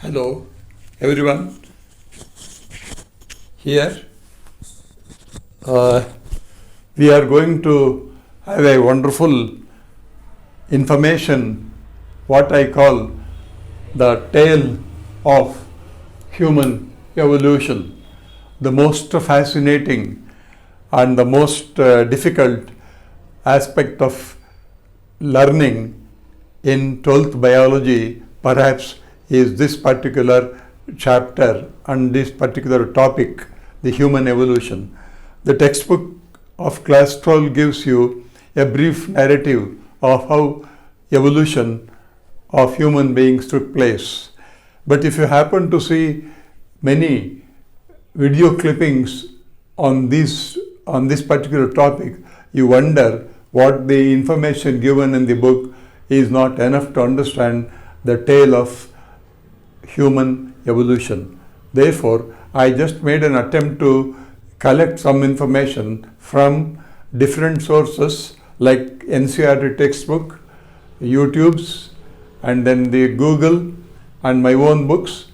Hello, everyone. Here we are going to have a wonderful information, what I call the tale of human evolution, the most fascinating and the most difficult aspect of learning in 12th biology perhaps is this particular chapter and this particular topic, the human evolution. The textbook of class 12 gives you a brief narrative of how evolution of human beings took place. But if you happen to see many video clippings on this particular topic, you wonder what the information given in the book is not enough to understand the tale of human evolution. Therefore, I just made an attempt to collect some information from different sources like NCERT textbook, YouTube's, and then the Google and my own books.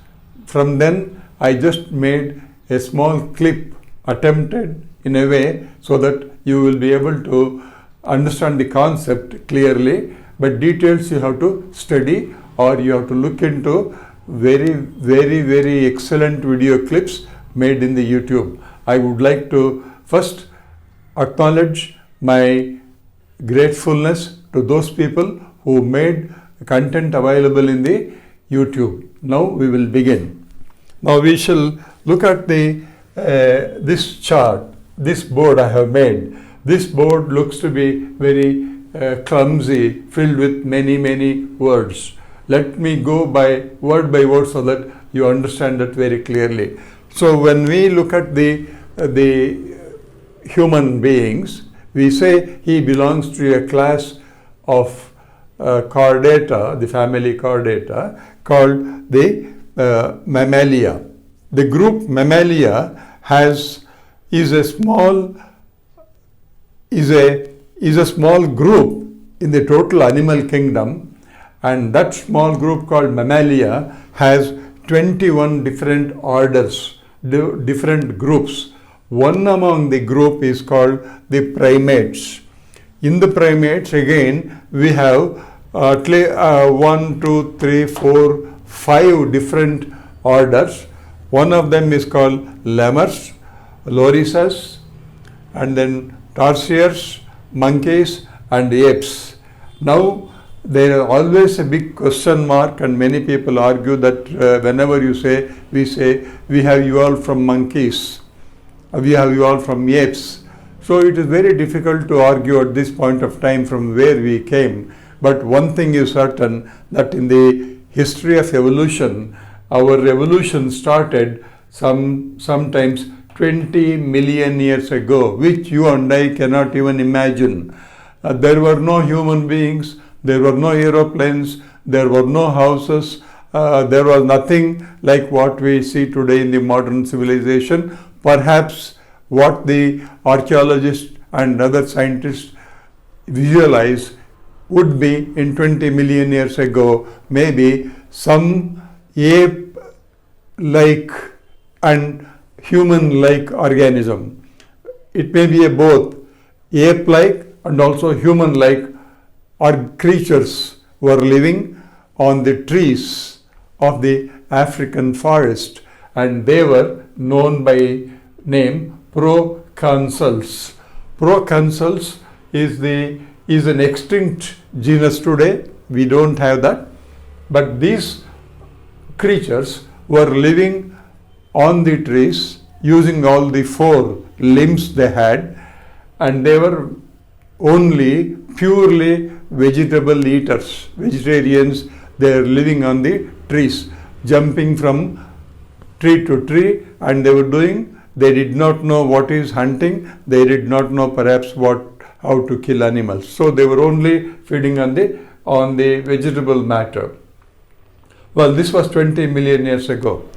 From then, I just made a small clip attempted in a way so that you will be able to understand the concept clearly, but details you have to study or you have to look into very excellent video clips made in the YouTube. I would like to first acknowledge my gratefulness to those people who made content available in the YouTube. Now we will begin. Now we shall look at this chart, this board I have made. This board looks to be very clumsy, filled with many words. Let me go by word so that you understand that very clearly. So when we look at the human beings, we say he belongs to a class of chordata, the family chordata, called the Mammalia. The group Mammalia is a small group in the total animal kingdom, and that small group called Mammalia has 21 different orders, different groups. One among the group is called the primates. In the primates, again, we have 1, 2, 3, 4, 5 different orders. One of them is called lemurs, lorises, and then tarsiers, monkeys, and apes. Now, there is always a big question mark, and many people argue that whenever we say we have evolved from monkeys, we have evolved from apes. So it is very difficult to argue at this point of time from where we came. But one thing is certain, that in the history of evolution, our evolution started sometimes 20 million years ago, which you and I cannot even imagine. There were no human beings, there were no aeroplanes, there were no houses, there was nothing like what we see today in the modern civilization. Perhaps what the archaeologists and other scientists visualize would be in 20 million years ago, maybe some ape-like and human-like organism. It may be both ape-like and also human-like creatures were living on the trees of the African forest, and they were known by name proconsuls. Proconsuls is an extinct genus today. We don't have that. But these creatures were living on the trees using all the 4 limbs they had, and they were only purely vegetable eaters, vegetarians. They are living on the trees, jumping from tree to tree, and they did not know what is hunting, they did not know perhaps how to kill animals. So they were only feeding on the vegetable matter. Well, this was 20 million years ago.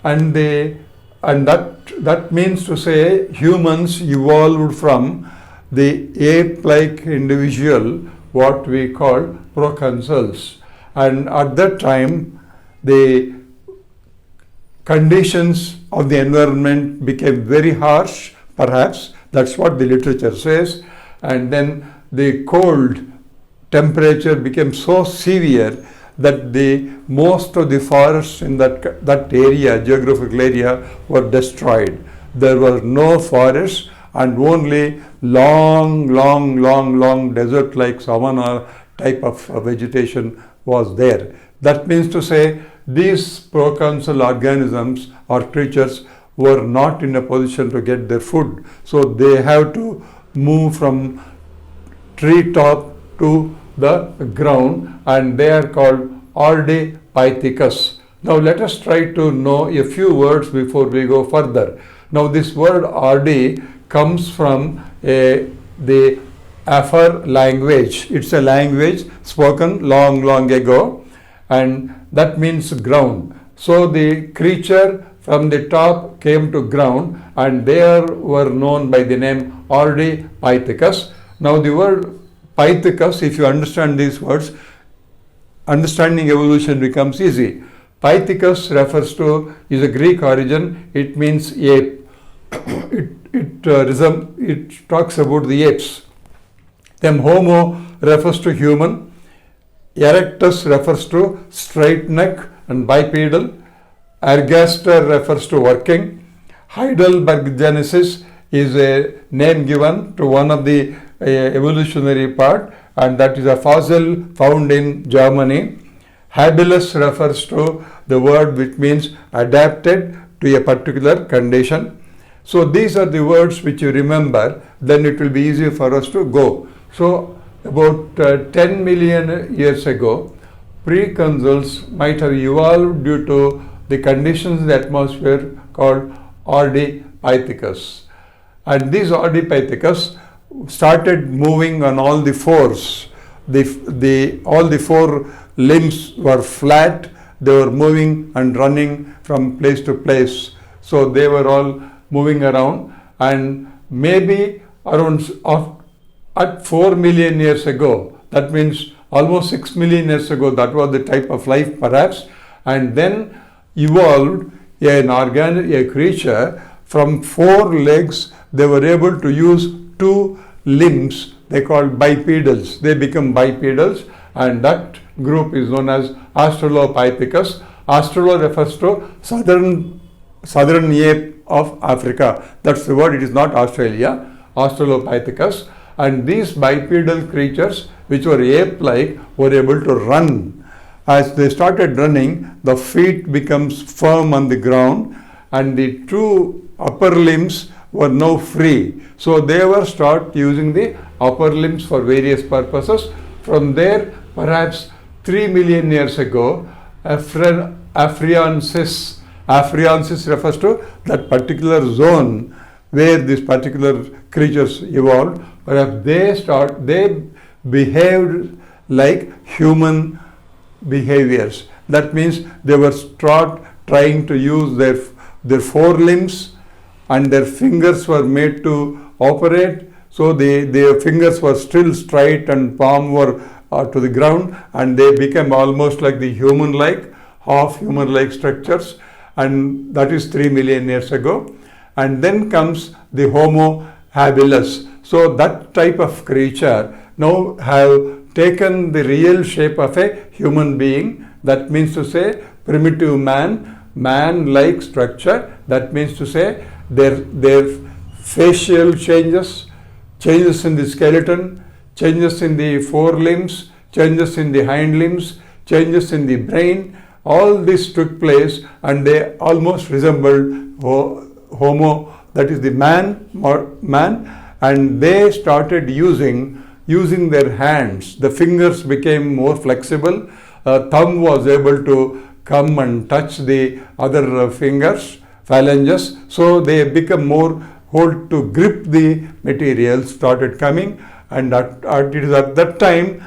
And that means to say humans evolved from the ape-like individual, what we call proconsuls. And at that time, the conditions of the environment became very harsh, perhaps, that's what the literature says, and then the cold temperature became so severe that the most of the forests in that area, geographical area, were destroyed. There were no forests and only long desert-like savanna type of vegetation was there. That means to say these proconsul organisms or creatures were not in a position to get their food. So they have to move from tree top to the ground, and they are called Ardipithecus. Now let us try to know a few words before we go further. Now this word Ardi comes from the Afar language. It's a language spoken long ago, and that means ground. So the creature from the top came to ground, and they were known by the name Ardipithecus. Now the word Pythecus, if you understand these words, understanding evolution becomes easy. Pythecus is a Greek origin. It means ape. It talks about the apes. Then Homo refers to human. Erectus refers to straight neck and bipedal. Ergaster refers to working. Heidelbergensis is a name given to one of the evolutionary part, and that is a fossil found in Germany. Habilis refers to the word which means adapted to a particular condition. So these are the words which you remember, then it will be easier for us to go. So about 10 million years ago, preconsuls might have evolved due to the conditions in the atmosphere called Ardipithecus. And these Ardipithecus started moving on all the fours. All the four limbs were flat. They were moving and running from place to place. So they were all moving around, and maybe around at 4 million years ago, that means almost 6 million years ago, that was the type of life perhaps, and then evolved a creature from 4 legs. They were able to use 2 limbs, they called bipedals. They become bipedals, and that group is known as Australopithecus. Australo refers to southern ape of Africa. That's the word, it is not Australia. Australopithecus. And these bipedal creatures, which were ape-like, were able to run. As they started running, the feet becomes firm on the ground, and the 2 upper limbs were now free. So they were start using the upper limbs for various purposes. From there, perhaps 3 million years ago, Afriensis refers to that particular zone where these particular creatures evolved. Perhaps they behaved like human behaviors. That means they were trying to use their forelimbs, and their fingers were made to operate. So their fingers were still straight and palm were to the ground, and they became almost like the human-like, half human-like structures, and that is 3 million years ago. And then comes the Homo habilis. So that type of creature now have taken the real shape of a human being. That means to say primitive man-like structure. That means to say their facial changes in the skeleton, changes in the forelimbs, changes in the hind limbs, changes in the brain. All this took place, and they almost resembled Homo, that is the man, and they started using their hands. The fingers became more flexible. Thumb was able to come and touch the other fingers, phalanges. So they become more hold to grip the materials started coming, and it is at that time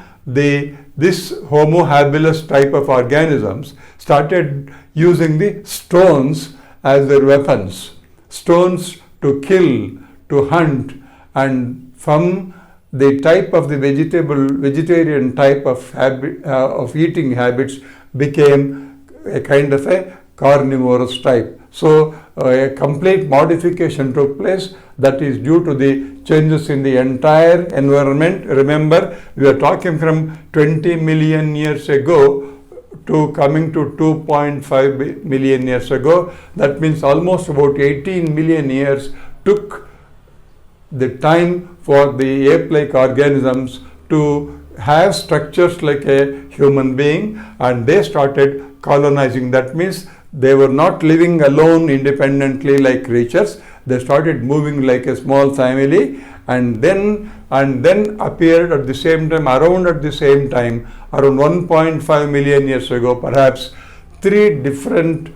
this Homo habilis type of organisms started using the stones as their weapons. Stones to kill, to hunt, and from the type of the vegetarian type of eating habits became a kind of a carnivorous type. So a complete modification took place, that is due to the changes in the entire environment. Remember, we are talking from 20 million years ago to coming to 2.5 million years ago. That means almost about 18 million years took the time for the ape-like organisms to have structures like a human being, and they started colonizing. That means they were not living alone independently like creatures. They started moving like a small family, and then appeared at the same time, around 1.5 million years ago, perhaps, 3 different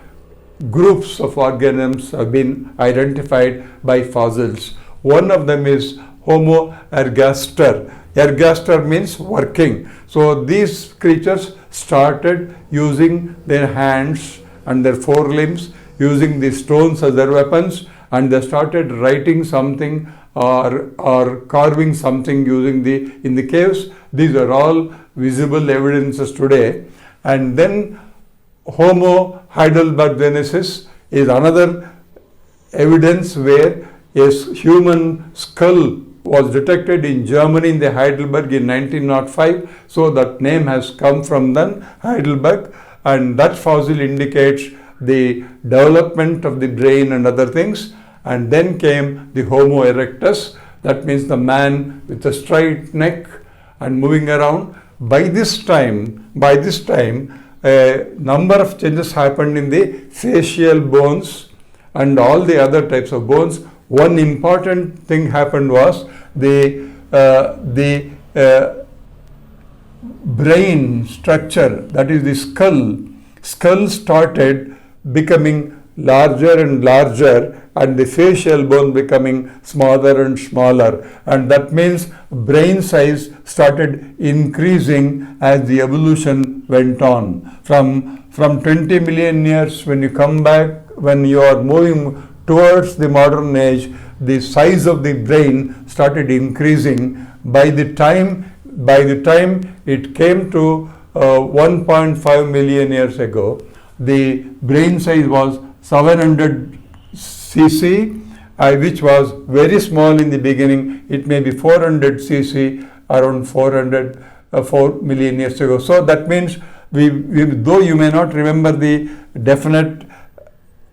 groups of organisms have been identified by fossils. One of them is Homo ergaster. Ergaster means working. So these creatures started using their hands and their forelimbs, using the stones as their weapons, and they started writing something or carving something using in the caves. These are all visible evidences today. And then Homo heidelbergensis is another evidence where a human skull was detected in Germany, in the Heidelberg, in 1905. So that name has come from then, Heidelberg, and that fossil indicates the development of the brain and other things. And then came the Homo erectus, that means the man with a straight neck and moving around. By this time, a number of changes happened in the facial bones and all the other types of bones. One important thing happened was the brain structure, that is the skull started becoming larger and larger, and the facial bone becoming smaller and smaller, and that means brain size started increasing as the evolution went on. From 20 million years, when you come back, when you are moving towards the modern age, the size of the brain started increasing. By the time it came to 1.5 million years ago, the brain size was 700 cc, which was very small in the beginning. It may be 400 cc around 4 million years ago. So that means though you may not remember the definite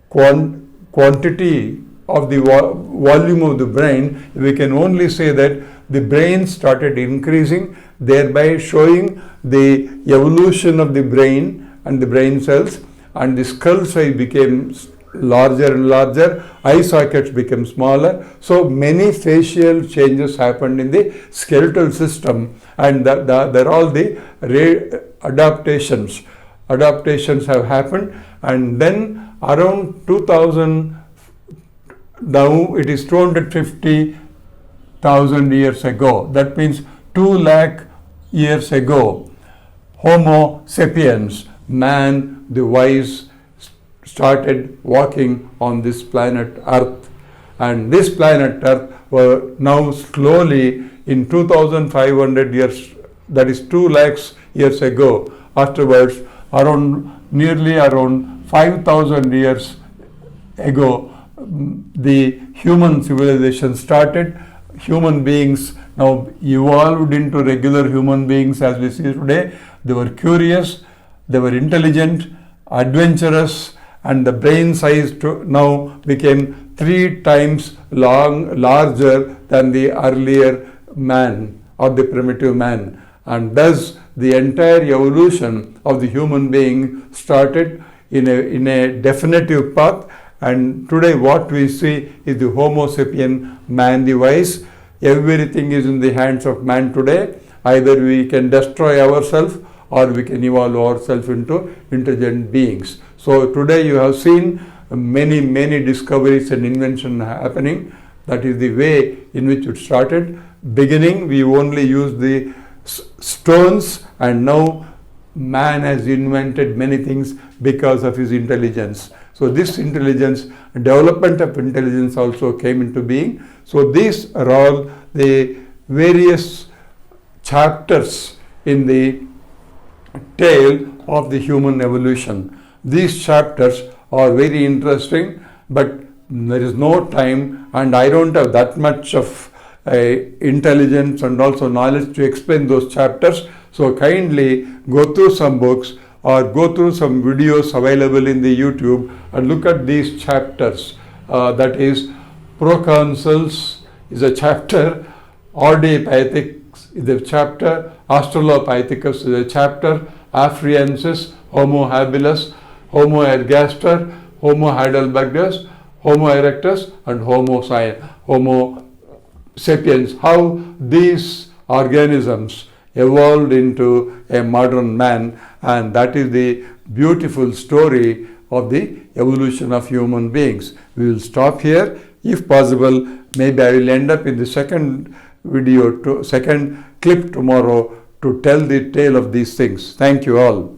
quantity of the volume of the brain, we can only say that the brain started increasing, thereby showing the evolution of the brain and the brain cells, and the skull size became larger and larger, eye sockets became smaller. So many facial changes happened in the skeletal system, and they're all the adaptations. Adaptations have happened, and then around 2000, now it is 250,000 years ago. That means 2 lakh years ago, Homo sapiens, man the wise, started walking on this planet Earth. And this planet Earth were now slowly in 2500 years, that is 2 lakhs years ago, afterwards nearly around 5000 years ago, the human civilization started. Human beings now evolved into regular human beings as we see today. They were curious, they were intelligent, adventurous, and the brain size now became 3 times larger than the earlier man or the primitive man. And thus the entire evolution of the human being started in a definitive path. And today what we see is the Homo sapien, man the wise. Everything is in the hands of man today. Either we can destroy ourselves or we can evolve ourselves into intelligent beings. So today you have seen many discoveries and inventions happening. That is the way in which it started. Beginning, we only used the stones, and now man has invented many things because of his intelligence. So this intelligence, development of intelligence also came into being. So these are all the various chapters in the tale of the human evolution. These chapters are very interesting, but there is no time and I don't have that much of intelligence and also knowledge to explain those chapters. So kindly go through some books or go through some videos available in the YouTube and look at these chapters. That is, Proconsuls is a chapter, Ardipithecus is a chapter, Australopithecus is a chapter, Afriensis, Homo habilis, Homo ergaster, Homo heidelbergus, Homo erectus and Homo sapiens, how these organisms evolved into a modern man, and that is the beautiful story of the evolution of human beings. We will stop here. If possible, maybe I will end up in the second clip tomorrow to tell the tale of these things. Thank you all.